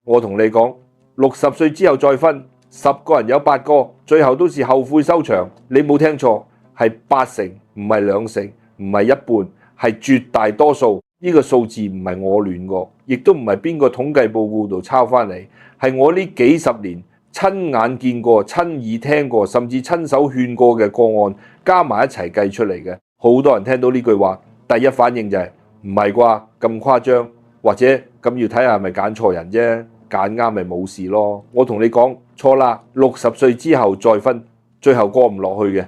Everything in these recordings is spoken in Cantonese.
我同你講，60歲之後再婚，10個人有8個最後都是後悔收場。你冇聽錯，係80%，唔係20%，唔係一半，係絕大多數。呢個數字唔係我亂過，亦都唔係邊個統計報告度抄翻嚟，係我呢幾十年親眼見過、親耳聽過，甚至親手勸過嘅個案，加埋一齊計出嚟嘅。好多人聽到呢句話，第一反應就係唔係啩？咁誇張，或者咁要睇下係咪揀錯人啫，揀啱咪冇事咯。我同你講錯啦，60歲之後再婚，最後過唔落去嘅，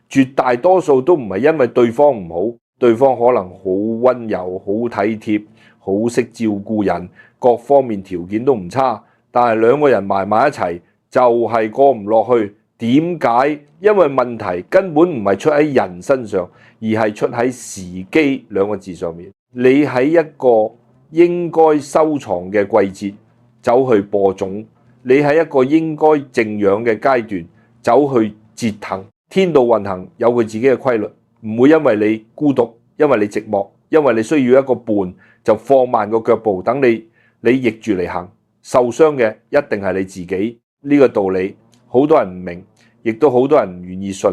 絕大多數都唔係因為對方唔好，對方可能好溫柔、好體貼、好識照顧人，各方面條件都唔差，但係兩個人埋埋一齊就係過唔落去。點解？因為問題根本唔係出喺人身上，而係出喺時機兩個字上面。你喺一個應該收藏嘅季節走去播種，你喺一個應該靜養嘅階段走去折騰。天道運行有佢自己嘅規律，唔會因為你孤獨，因為你寂寞，因為你需要一個伴，就放慢個腳步，等你逆住嚟行。受傷嘅一定係你自己。呢個道理好多人唔明，亦都好多人唔願意信。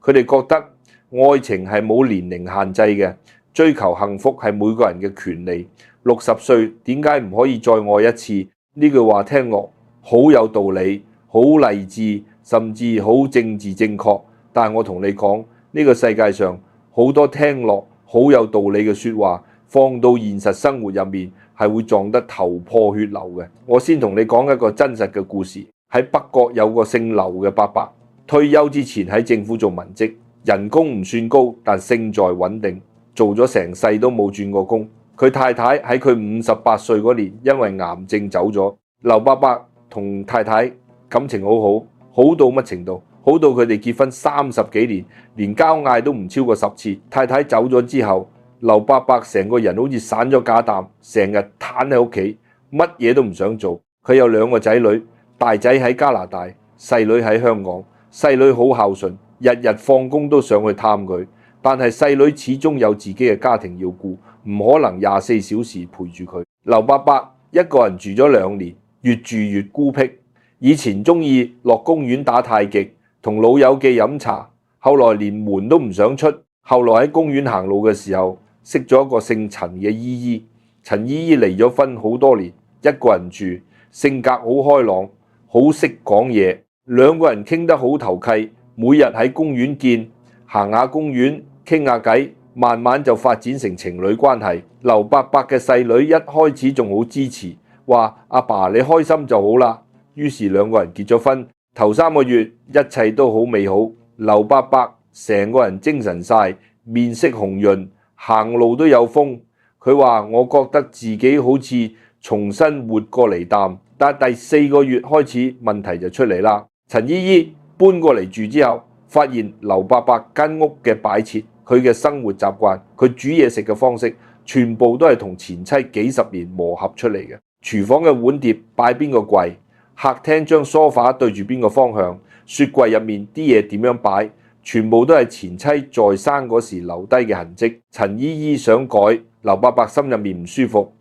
佢哋覺得愛情係冇年齡限制嘅，追求幸福係每個人嘅權利。60歲點解唔可以再愛一次？呢句話聽落好有道理，好勵志，甚至好政治正確。但係我同你講，呢個世界上好多聽落好有道理嘅説話，放到現實生活入面係會撞得頭破血流嘅。我先同你講一個真實嘅故事。喺北角有個姓劉嘅伯伯，退休之前喺政府做文職，人工唔算高，但勝在穩定，做咗成世都冇轉過工。佢太太喺佢58歲嗰年因為癌症走咗。劉伯伯同太太感情好好，好到乜程度？好到佢哋結婚30幾年，連交嗌都唔超過10次。太太走咗之後，劉伯伯成個人好似散咗架擔，成日攤喺屋企，乜嘢都唔想做。佢有2個仔女。大仔喺加拿大，細女喺香港。細女好孝順，日日放工都上去探佢。但係細女始終有自己嘅家庭要顧，唔可能24小時陪住佢。劉伯伯一個人住咗2年，越住越孤僻。以前中意落公園打太極，同老友記飲茶，後來連門都唔想出。後來喺公園行路嘅時候，識咗一個姓陳嘅姨姨。陳姨姨離咗婚好多年，一個人住，性格好開朗，好識講嘢，2個人傾得好投契，每日喺公園見，行下公園傾下偈，慢慢就發展成情侶關係。劉伯伯嘅細女一開始仲好支持，話阿爸你開心就好啦。於是2個人結咗婚，頭3個月一切都好美好。劉伯伯成個人精神晒，面色紅潤，行路都有風。佢話我覺得自己好似重新活過嚟啖。但第4個月開始問題就出嚟啦。陳姨姨搬過嚟住之後，發現劉伯伯間屋嘅擺設，佢嘅生活習慣，佢煮嘢食嘅方式，全部都係同前妻幾十年磨合出嚟嘅。廚房嘅碗碟擺邊個櫃，客廳將梳化對住邊個方向，雪櫃入面啲嘢點樣擺，全部都係前妻在生嗰時留低嘅痕跡。陳姨姨想改，劉伯伯心入面唔舒服，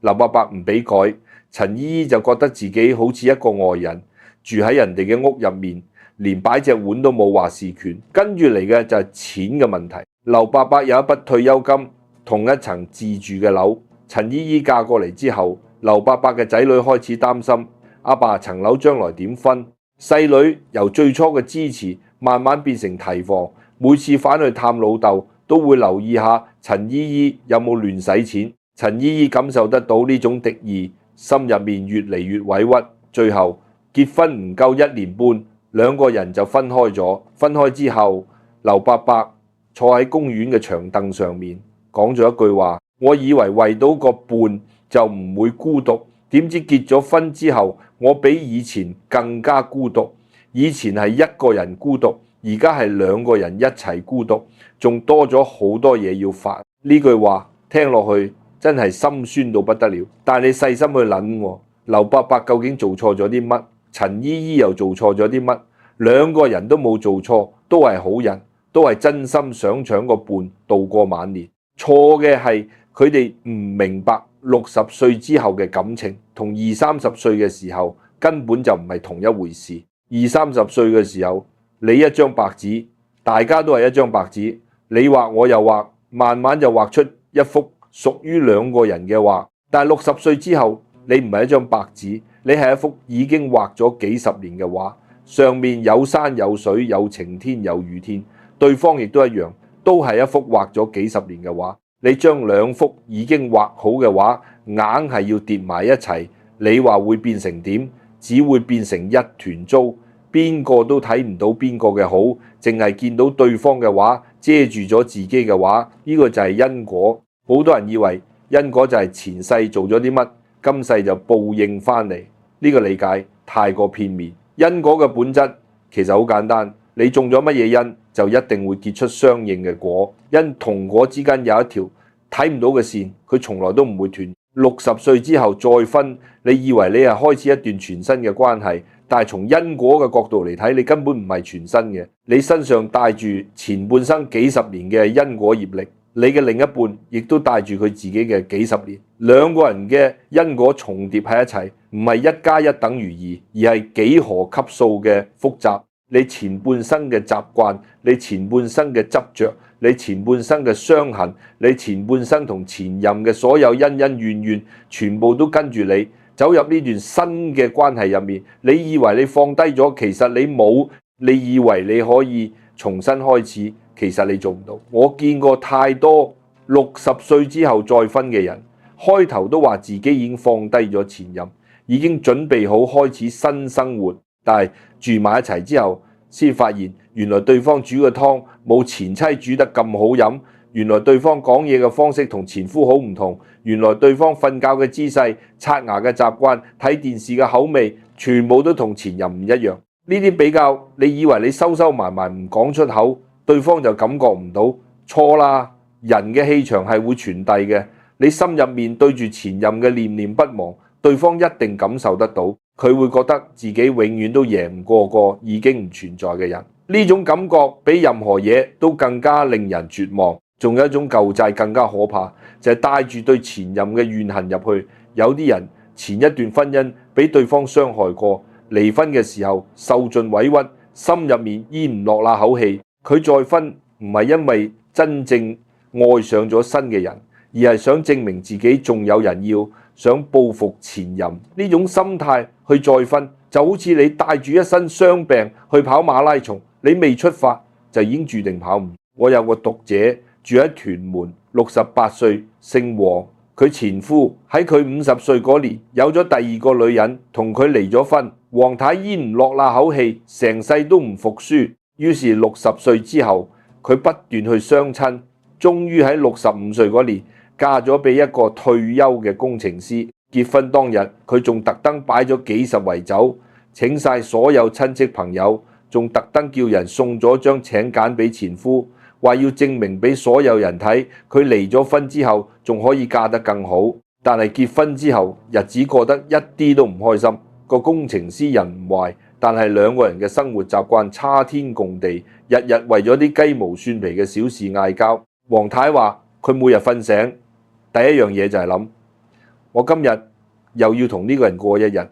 劉伯伯唔俾改。陳姨姨就覺得自己好似一個外人，住喺人哋嘅屋入面，連擺隻碗都冇話事權。跟住嚟嘅就係錢嘅問題。劉伯伯有一筆退休金，同一層自住嘅樓。陳姨姨嫁過嚟之後，劉伯伯嘅仔女開始擔心阿爸層樓將來點分。細女由最初嘅支持，慢慢變成提防。每次返去探老豆，都會留意下陳姨姨有冇亂使錢。陳姨姨感受得到呢種敵意，心入面越嚟越委屈，最後結婚唔夠1年半，2個人就分開咗。分開之後，劉伯伯坐喺公園嘅長凳上面，講咗一句話：我以為為到個伴就唔會孤獨，點知結咗婚之後，我比以前更加孤獨。以前係1個人孤獨，而家係2個人一齊孤獨，仲多咗好多嘢要煩。呢句話聽落去真係心酸到不得了，但係你細心去諗，劉伯伯究竟做錯咗啲乜？陳姨姨又做錯咗啲乜？2個人都冇做錯，都係好人，都係真心想搶個伴度過晚年。錯嘅係佢哋唔明白60歲之後嘅感情同20-30歲嘅時候根本就唔係同一回事。20-30歲嘅時候，你一張白紙，大家都係一張白紙，你畫我又畫，慢慢就畫出一幅屬於兩個人嘅畫。但係60歲之後，你唔係一張白紙，你係一幅已經畫咗幾十年嘅畫，上面有山有水，有晴天有雨天，對方亦都一樣，都係一幅畫咗幾十年嘅畫。你將兩幅已經畫好嘅畫硬係要疊埋一齊，你話會變成點？只會變成一團糟，邊個都睇唔到邊個嘅好，淨係見到對方嘅畫遮住咗自己嘅畫。呢個就係因果。好多人以為因果就係前世做咗啲乜，今世就報應翻嚟。呢個理解太過片面。因果嘅本質其實好簡單，你種咗乜嘢因，就一定會結出相應嘅果。因同果之間有一條睇唔到嘅線，佢從來都唔會斷。60歲之後再婚，你以為你係開始一段全新嘅關係，但係從因果嘅角度嚟睇，你根本唔係全新嘅。你身上帶住前半生幾十年嘅因果業力，你嘅另一半亦都帶住佢自己嘅幾十年，兩個人嘅因果重疊喺一齊，唔係1+1等於2，而係幾何級數嘅複雜。你前半生嘅習慣，你前半生嘅執着，你前半生嘅傷痕，你前半生同前任嘅所有恩恩怨怨，全部都跟住你走入呢段新嘅關係入面。你以為你放低咗，其實你冇。你以為你可以重新開始，其實你做唔到。我見過太多60歲之後再婚嘅人，開頭都話自己已經放低咗前任，已經準備好開始新生活，但係住埋一齊之後，先發現原來對方煮嘅湯冇前妻煮得咁好飲，原來對方講嘢嘅方式同前夫好唔同，原來對方瞓覺嘅姿勢、刷牙嘅習慣、睇電視嘅口味，全部都同前任唔一樣。呢啲比較，你以為你收收埋埋唔講出口，對方就感覺唔到，錯啦。人嘅氣場係會傳遞嘅，你心入面對住前任嘅念念不忘，對方一定感受得到，佢會覺得自己永遠都贏唔過個已經唔存在嘅人。呢種感覺比任何嘢都更加令人絕望。仲有一種舊債更加可怕，就係帶住對前任嘅怨恨入去。有啲人前一段婚姻俾對方傷害過，離婚嘅時候受盡委屈，心入面咽唔落那口氣。佢再婚唔係因為真正愛上咗新嘅人，而係想證明自己仲有人要，想報復前任。呢種心態去再婚，就好似你帶住一身傷病去跑馬拉松，你未出發就已經注定跑唔。我有個讀者住喺屯門，68歲，姓黃。佢前夫喺佢50歲嗰年有咗第二個女人，同佢離咗婚。黃太咽唔落那口氣，成世都唔服輸。於是60歲之後，佢不斷去相親，終於喺65歲嗰年嫁咗俾一個退休嘅工程師。結婚當日，佢仲特登擺咗幾十圍酒，請晒所有親戚朋友，仲特登叫人送咗張請柬俾前夫，話要證明俾所有人睇，佢離咗婚之後仲可以嫁得更好。但係結婚之後，日子過得一啲都唔開心。個工程師人唔壞，但係兩個人嘅生活習慣差天共地，日日為咗啲雞毛蒜皮嘅小事嗌交。黃太話佢每日瞓醒第一樣嘢就係諗，我今日又要同呢個人過一日，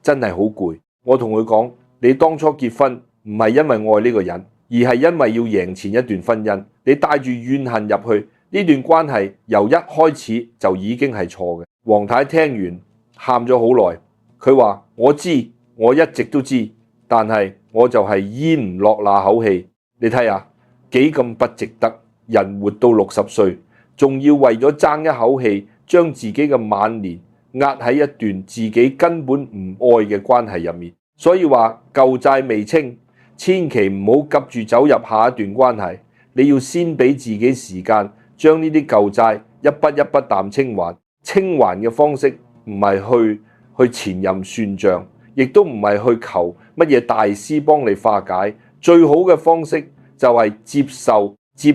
真係好攰。我同佢講，你當初結婚唔係因為愛呢個人，而係因為要贏前一段婚姻。你帶住怨恨入去，呢段關係由一開始就已經係錯嘅。黃太聽完喊咗好耐，佢話我知，我一直都知，但係我就係咽唔落那口氣。你睇下幾咁不值得，人活到60歲，仲要為咗爭一口氣，將自己嘅晚年壓喺一段自己根本唔愛嘅關係入面。所以話舊債未清，千祈唔好急住走入下一段關係。你要先俾自己時間，將呢啲舊債一筆一筆淡清還。清還嘅方式唔係去前任算賬，亦都唔係去求乜嘢大師幫你化解。最好嘅方式就係接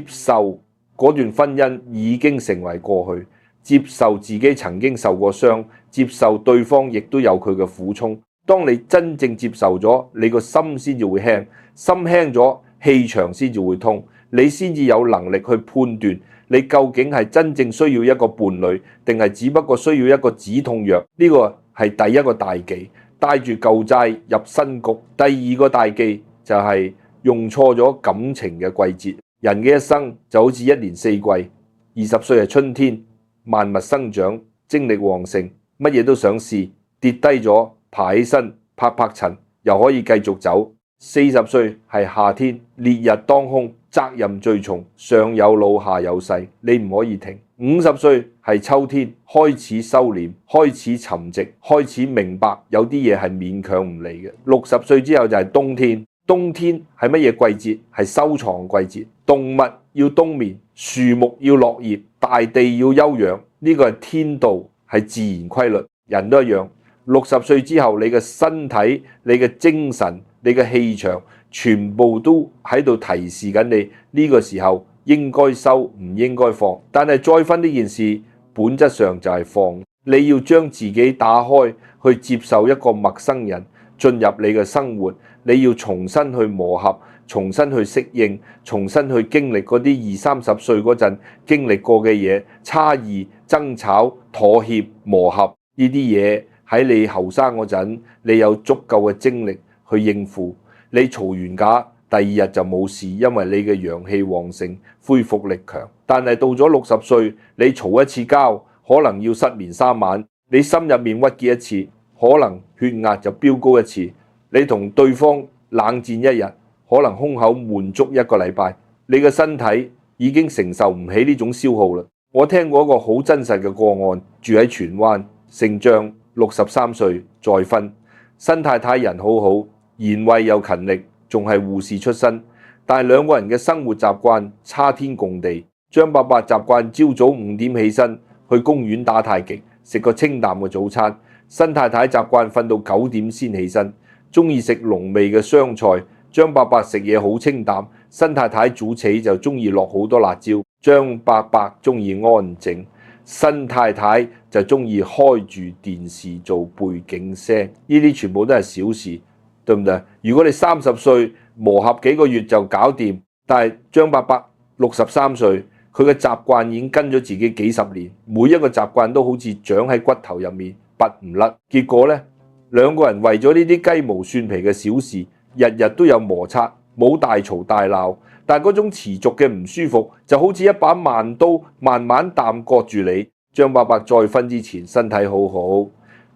受嗰段婚姻已經成為過去，接受自己曾經受過傷，接受對方亦都有佢嘅苦衷。當你真正接受咗，你個心先至會輕，心輕咗，氣場先至會通，你先至有能力去判斷你究竟係真正需要一個伴侶，定係只不過需要一個止痛藥？呢個係第一個大忌，帶住舊債入新局。第二個大忌就係用錯咗感情嘅季節。人嘅一生就好似一年四季，20歲係春天，萬物生長，精力旺盛，乜嘢都想試，跌低咗爬起身，拍拍塵，又可以繼續走。40歲係夏天，烈日當空，責任最重，上有老下有細，你唔可以停。50歲係秋天，開始收斂，開始沉寂，開始明白有啲嘢係勉強唔嚟嘅。60歲之後就係冬天，冬天係乜嘢季節？係收藏季節，動物要冬眠，樹木要落葉，大地要休養，呢個係天道，係自然規律。人都一樣，60歲之後，你嘅身體、你嘅精神、你嘅氣場，全部都喺度提示緊你呢個時候應該收，唔應該放。但係再婚呢件事，本質上就係放。你要將自己打開，去接受一個陌生人進入你嘅生活，你要重新去磨合，重新去適應，重新去經歷嗰啲20、30歲嗰陣經歷過嘅嘢，差異、爭吵、妥協、磨合呢啲嘢，喺你後生嗰陣，你有足夠嘅精力去應付。你嘈完架，第二日就冇事，因為你嘅陽氣旺盛，恢復力強。但係到咗60歲，你嘈一次交，可能要失眠3晚；你心入面鬱結一次，可能血壓就飆高一次；你同對方冷戰一日，可能胸口悶足1個禮拜。你嘅身體已經承受唔起呢種消耗啦。我聽過一個好真實嘅個案，住喺荃灣，姓張，63歲再婚，新太太人好好，賢惠又勤力，仲係護士出身，但係兩個人嘅生活習慣差天共地。張伯伯習慣朝早5點起身去公園打太極，食個清淡嘅早餐；新太太習慣瞓到9點先起身，中意食濃味嘅湘菜。張伯伯食嘢好清淡，新太太早起就中意落好多辣椒。張伯伯中意安靜，新太太就中意開住電視做背景聲。呢啲全部都係小事，對唔對？如果你30歲磨合幾個月就搞掂，但係張伯伯63歲，佢嘅習慣已經跟咗自己幾十年，每一個習慣都好似長喺骨頭入面，拔唔甩。結果呢，兩個人為咗呢啲雞毛蒜皮嘅小事，日日都有摩擦，冇大嘈大鬧，但係嗰種持續嘅唔舒服，就好似一把慢刀，慢慢淡割住你。張伯伯再婚之前身體好好，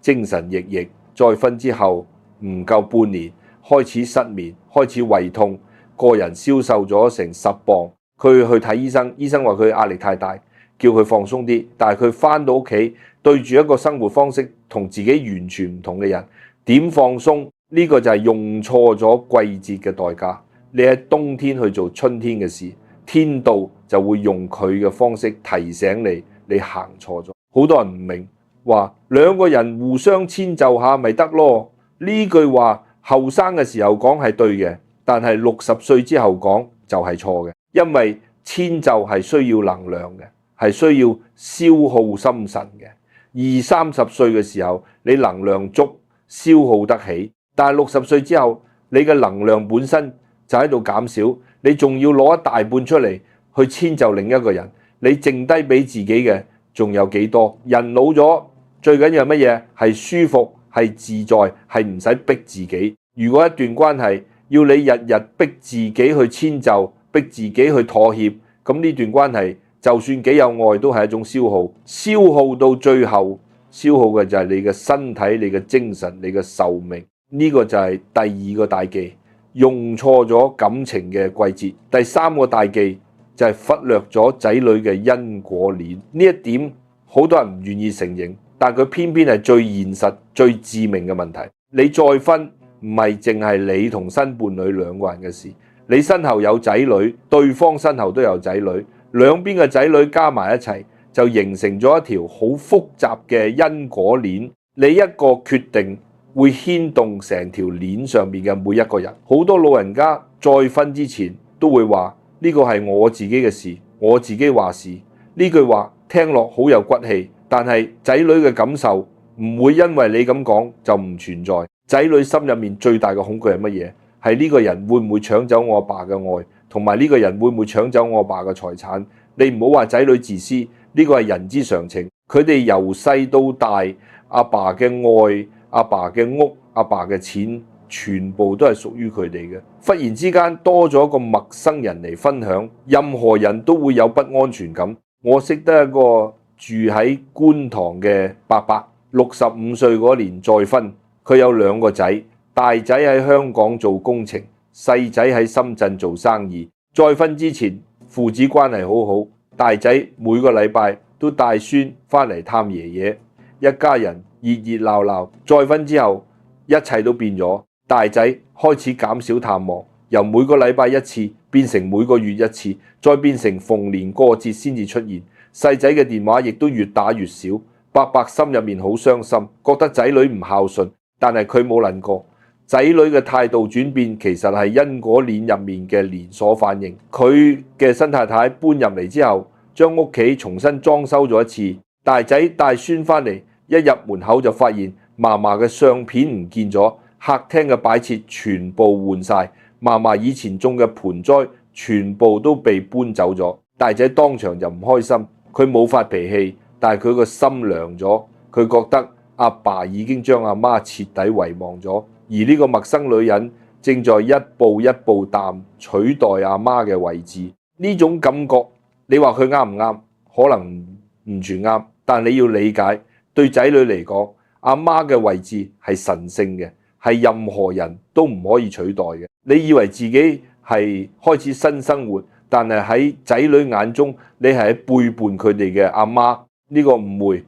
精神奕奕；再婚之後唔夠半年，開始失眠，開始胃痛，個人消瘦咗成10磅。佢去睇醫生，醫生話佢壓力太大，叫佢放鬆啲。但係佢返到屋企，對住一個生活方式同自己完全唔同嘅人，點放鬆？呢個就係用錯咗季節嘅代價。你喺冬天去做春天嘅事，天道就會用佢嘅方式提醒你，你行錯咗。好多人唔明，話兩個人互相遷就下咪得咯。呢句話後生嘅時候講係對嘅，但係60歲之後講就係錯嘅。因為遷就係需要能量嘅，係需要消耗心神嘅。20、30歲嘅時候，你能量足，消耗得起。但係60歲之後，你嘅能量本身就喺度減少，你仲要攞一大半出嚟去遷就另一個人，你剩低俾自己嘅仲有幾多？人老咗最緊要係乜嘢？係舒服，係自在，係唔使逼自己。如果一段關係要你日日逼自己去遷就，逼自己去妥協，咁呢段關係就算幾有愛都係一種消耗，消耗到最後，消耗嘅就係你嘅身體、你嘅精神、你嘅壽命。呢個就係第2個大忌，用錯咗感情嘅季節。第3個大忌就係忽略咗仔女嘅因果鏈。呢一點好多人唔願意承認，但佢偏偏係最現實、最致命嘅問題。你再婚唔係淨係你同新伴侶兩個人嘅事，你身後有仔女，對方身後都有仔女，兩邊嘅仔女加埋一齊，就形成咗一條好複雜嘅因果鏈。你一個決定會牽動成條鏈上面嘅每一個人。好多老人家再婚之前都會話呢個係我自己嘅事，我自己話事。呢句話聽落好有骨氣，但係仔女嘅感受唔會因為你咁講就唔存在。仔女心入面最大嘅恐懼係乜嘢？係呢個人會唔會搶走我阿爸嘅愛，同埋呢個人會唔會搶走我阿爸嘅財產？你唔好話仔女自私，呢個係人之常情。佢哋由細到大，阿爸嘅愛、阿爸嘅屋、阿爸嘅錢，全部都係屬於佢哋嘅。忽然之間多咗一個陌生人嚟分享，任何人都會有不安全感。我識得一個住喺觀塘嘅伯伯，65歲嗰年再婚，佢有2個仔，大仔喺香港做工程，細仔喺深圳做生意。再婚之前父子關係好好，大仔每個禮拜都帶孫返嚟探爺爺，一家人熱熱鬧鬧。再婚之後一切都變咗，大仔開始減少探望，由每個禮拜1次變成每個月1次，再變成逢年過節先至出現。細仔嘅電話亦都越打越少，伯伯心入面好傷心，覺得仔女唔孝順，但係佢冇諗過仔女嘅態度轉變其實係因果鏈入面嘅連鎖反應。佢嘅新太太搬入嚟之後，將屋企重新裝修咗一次，大仔帶孫返嚟，一入門口就發現嫲嫲嘅相片唔見咗，客廳嘅擺設全部換晒，嫲嫲以前種嘅盆栽全部都被搬走咗。大仔當場就唔開心，佢冇發脾氣，但係佢個心涼咗，佢覺得阿爸已經將阿媽徹底遺忘咗。而呢個陌生女人正在一步一步淡取代阿媽嘅位置，呢種感覺你話佢啱唔啱？可能唔全啱，但你要理解，對仔女嚟講，阿媽嘅位置係神聖嘅，係任何人都唔可以取代嘅。你以為自己係開始新生活，但係喺仔女眼中，你係喺背叛佢哋嘅阿媽，呢個誤會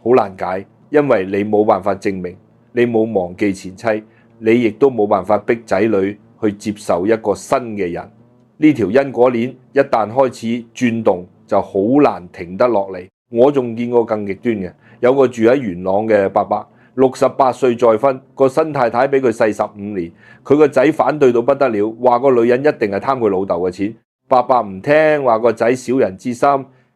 好難解，因為你冇辦法證明，你冇忘記前妻。你亦都冇辦法逼仔女去接受一個新嘅人，呢條因果鏈一旦開始轉動，就好難停得落嚟。我仲見過更極端嘅，有個住喺元朗嘅伯伯，68歲再婚，個新太太比佢細15年，佢個仔反對到不得了，話個女人一定係貪佢老豆嘅錢。伯伯唔聽，話個仔小人之心。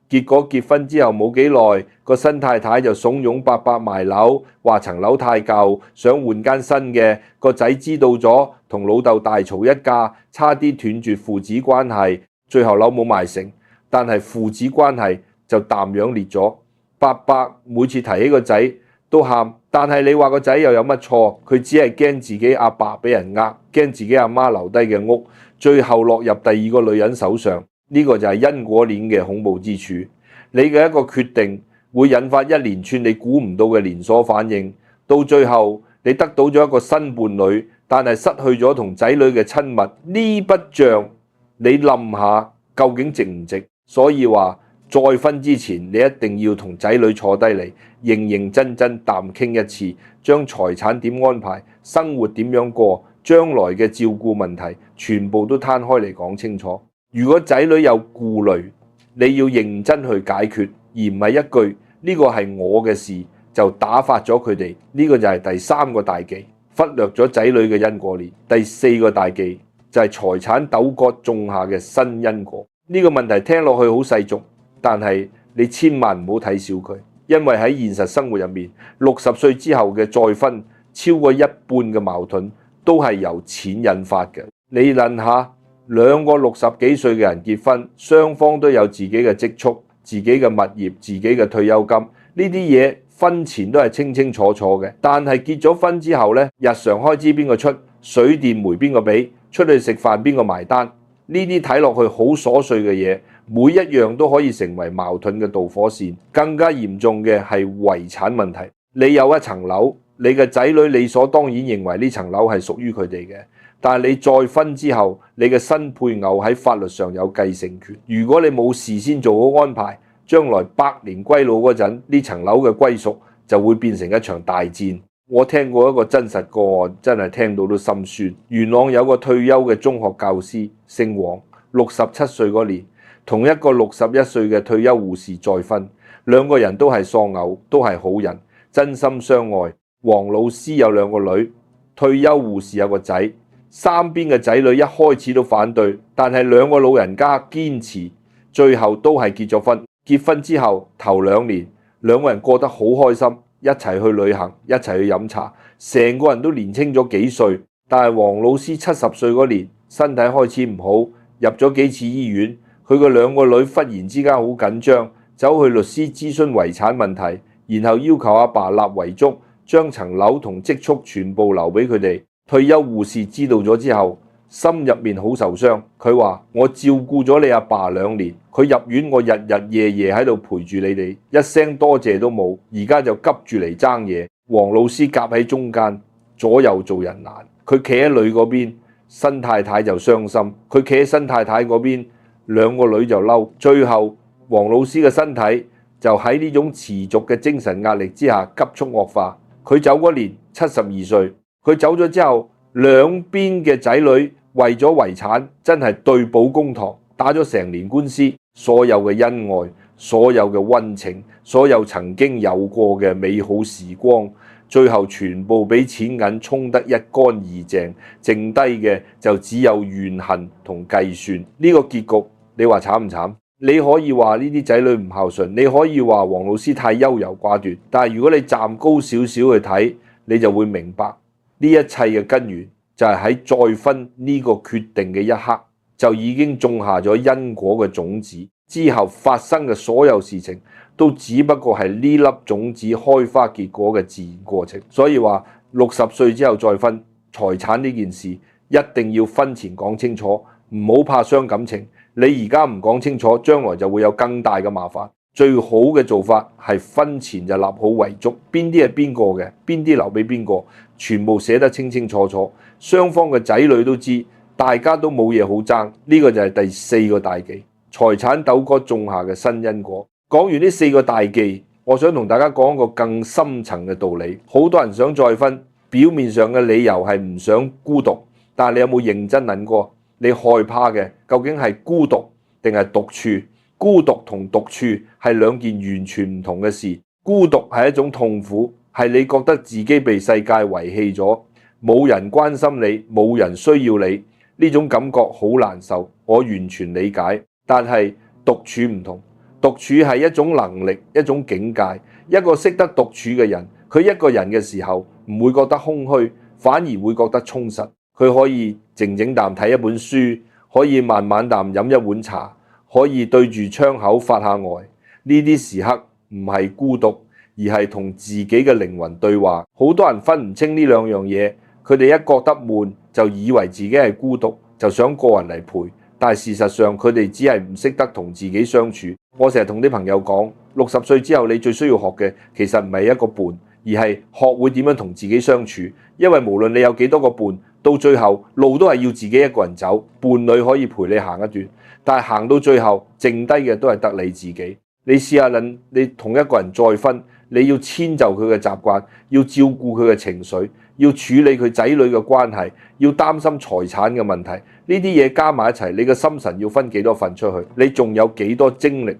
結果結婚之後冇幾耐，個新太太就慫恿伯伯賣樓，話層樓太舊，想換間新嘅。個仔知道咗，同老豆大吵一架，差啲斷絕父子關係。最後樓冇賣成，但係父子關係就淡樣裂咗。伯伯每次提起個仔都喊，但係你話個仔又有乜錯？佢只係驚自己阿爸俾人呃，驚自己阿媽留低嘅屋，最後落入第2個女人手上。呢個就係因果鏈嘅恐怖之處，你嘅一個決定會引發一連串你估唔到嘅連鎖反應，到最後你得到咗一個新伴侶，但係失去咗同仔女嘅親密。呢筆賬你諗下究竟值唔值？所以話再婚之前你一定要同仔女坐低嚟認認真真淡傾一次，將財產點安排，生活點樣過，將來嘅照顧問題全部都攤開嚟講清楚。如果仔女有顧慮，你要認真去解決，而唔係一句呢個係我嘅事就打發咗佢哋。呢個就係第3個大忌，忽略咗仔女嘅因果鏈。第4個大忌就係財產糾葛種下嘅新因果。呢個問題聽落去好世俗，但係你千萬唔好睇小佢，因為喺現實生活入面，60歲之後嘅再婚，超過一半嘅矛盾都係由錢引發嘅。你諗下。2個60幾歲嘅人結婚，雙方都有自己嘅積蓄、自己嘅物業、自己嘅退休金，呢啲嘢婚前都係清清楚楚嘅。但係結咗婚之後呢，日常開支邊個出，水電煤邊個俾，出去食飯邊個埋單，呢啲睇落去好瑣碎嘅嘢，每一樣都可以成為矛盾嘅導火線。更加嚴重嘅係遺產問題。你有一層樓，你嘅仔女理所當然認為呢層樓係屬於佢哋嘅。但係你再婚之後，你嘅新配偶喺法律上有繼承權。如果你冇事先做好安排，將來百年歸老嗰陣，呢層樓嘅歸屬就會變成一場大戰。我聽過一個真實個案，真係聽到都心酸。元朗有個退休嘅中學教師，姓黃，67歲嗰年，同一個61歲嘅退休護士再婚，2個人都係喪偶，都係好人，真心相愛。黃老師有2個女，退休護士有個仔。3邊嘅仔女一開始都反對，但係2個老人家堅持，最後都係結咗婚。結婚之後頭2年，2個人過得好開心，一齊去旅行，一齊去飲茶，成個人都年輕咗幾歲。但係黃老師70歲嗰年，身體開始唔好，入咗幾次醫院，佢個兩個女忽然之間好緊張，走去律師諮詢遺產問題，然後要求阿爸立遺囑，將層樓同積蓄全部留俾佢哋。退休護士知道咗之後，心入面好受傷。佢話：我照顧咗你阿爸2年，佢入院我日日夜夜喺度陪住你哋，一聲多謝都冇，而家就急住嚟爭嘢。黃老師夾喺中間，左右做人難。佢企喺女嗰邊，新太太就傷心；佢企喺新太太嗰邊，兩個女就嬲。最後黃老師嘅身體就喺呢種持續嘅精神壓力之下急速惡化。佢走嗰年72歲。佢走咗之後，兩邊嘅仔女為咗遺產真係對簿公堂，打咗成年官司。所有嘅恩愛，所有嘅溫情，所有曾經有過嘅美好時光，最後全部俾錢銀沖得一乾二淨，剩低嘅就只有怨恨同計算。呢個結局你話慘唔慘？你可以話呢啲仔女唔孝順，你可以話黃老師太優柔寡斷，但係如果你站高少少去睇，你就會明白。呢一切嘅根源就係喺再婚呢個決定嘅一刻，就已經種下咗因果嘅種子。之後發生嘅所有事情，都只不過係呢粒種子開花結果嘅自然過程。所以話60歲之後再婚，財產呢件事一定要婚前講清楚，唔好怕傷感情。你而家唔講清楚，將來就會有更大嘅麻煩。最好嘅做法係婚前就立好遺囑，邊啲係邊個嘅，邊啲留俾邊個，全部寫得清清楚楚，雙方嘅仔女都知，大家都冇嘢好爭。呢個就係第4個大忌，財產鬥哥種下嘅新因果。講完呢4個大忌，我想同大家講一個更深層嘅道理。好多人想再婚，表面上嘅理由係唔想孤獨，但係你有冇認真諗過？你害怕嘅究竟係孤獨定係獨處？孤獨同獨處係兩件完全唔同嘅事。孤獨係一種痛苦，係你覺得自己被世界遺棄咗，冇人關心你，冇人需要你，呢種感覺好難受，我完全理解。但係獨處唔同，獨處係一種能力，一種境界。一個識得獨處嘅人，佢一個人嘅時候唔會覺得空虛，反而會覺得充實。佢可以靜靜淡睇一本書，可以慢慢淡飲一碗茶，可以對住窗口發下呆。呢啲時刻唔係孤獨，而係同自己嘅靈魂對話。好多人分唔清呢兩樣嘢，佢哋一覺得悶就以為自己係孤獨，就想個人嚟陪。但係事實上佢哋只係唔識得同自己相處。我成日同啲朋友講，60歲之後你最需要學嘅其實唔係一個伴，而係學會點樣同自己相處。因為無論你有幾多個伴，到最後路都係要自己一個人走，伴侶可以陪你行一段，但係行到最後剩低嘅都係得你自己。你試下諗，你同一個人再婚，你要遷就佢嘅習慣，要照顧佢嘅情緒，要處理佢仔女嘅關係，要擔心財產嘅問題，呢啲嘢加埋一齊，你嘅心神要分幾多份出去？你仲有幾多精力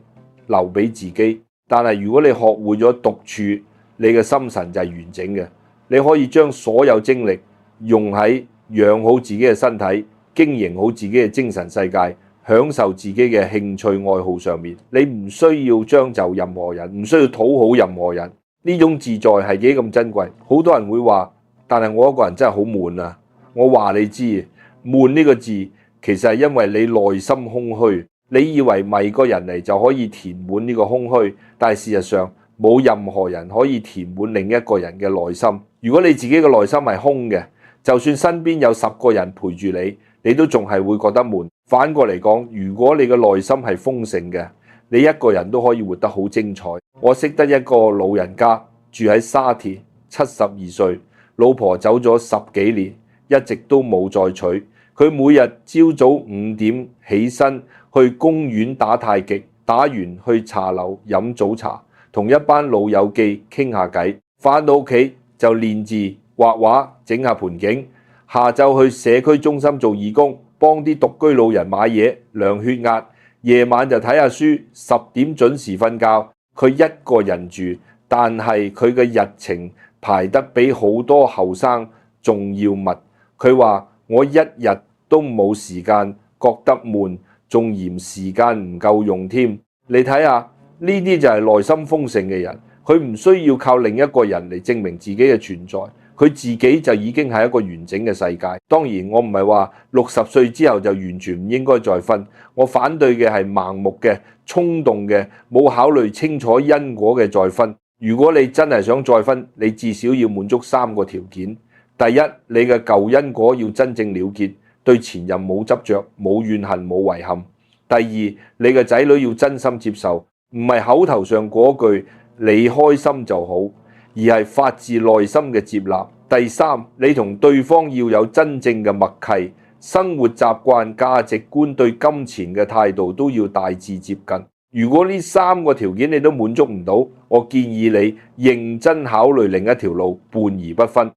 留俾自己？但係如果你學會咗獨處，你嘅心神就係完整嘅，你可以將所有精力用喺養好自己嘅身體，經營好自己嘅精神世界，享受自己嘅興趣愛好上面。你唔需要將就任何人，唔需要討好任何人。呢種自在係幾咁珍貴。好多人會話，但係我一個人真係好悶啊！我話你知，悶呢個字其實係因為你內心空虛。你以為迷個人嚟就可以填滿呢個空虛，但係事實上冇任何人可以填滿另一個人嘅內心。如果你自己嘅內心係空嘅，就算身邊有10個人陪住你，你都仲係會覺得悶。反過嚟講，如果你嘅內心係豐盛嘅，你一個人都可以活得好精彩。我識得一個老人家住喺沙田，72歲，老婆走咗10幾年，一直都冇再娶。佢每日朝早5點起身去公園打太極，打完去茶樓飲早茶，同一班老友記傾下偈。返到屋企就練字、畫畫、整下盤景。下晝去社區中心做義工，幫啲獨居老人買嘢、量血壓。夜晚就睇下書，10點準時瞓覺。佢一個人住，但係佢嘅日程排得比好多後生仲要密。佢話：我一日都冇時間，覺得悶，仲嫌時間唔夠用添。你睇下，呢啲就係內心豐盛嘅人，佢唔需要靠另一個人嚟證明自己嘅存在。佢自己就已經係一個完整嘅世界。當然，我唔係話60歲之後就完全唔應該再婚，我反對嘅係盲目嘅、衝動嘅、冇考慮清楚因果嘅再婚。如果你真係想再婚，你至少要滿足3個條件。第一，你嘅舊因果要真正了結，對前任冇執着、冇怨恨、冇遺憾。第二，你嘅仔女要真心接受，唔係口頭上嗰句你開心就好，而係發自內心嘅接納。第三，你同對方要有真正嘅默契，生活習慣、價值觀、對金錢嘅態度都要大致接近。如果呢3個條件你都滿足唔到，我建議你認真考慮另一條路，伴而不婚。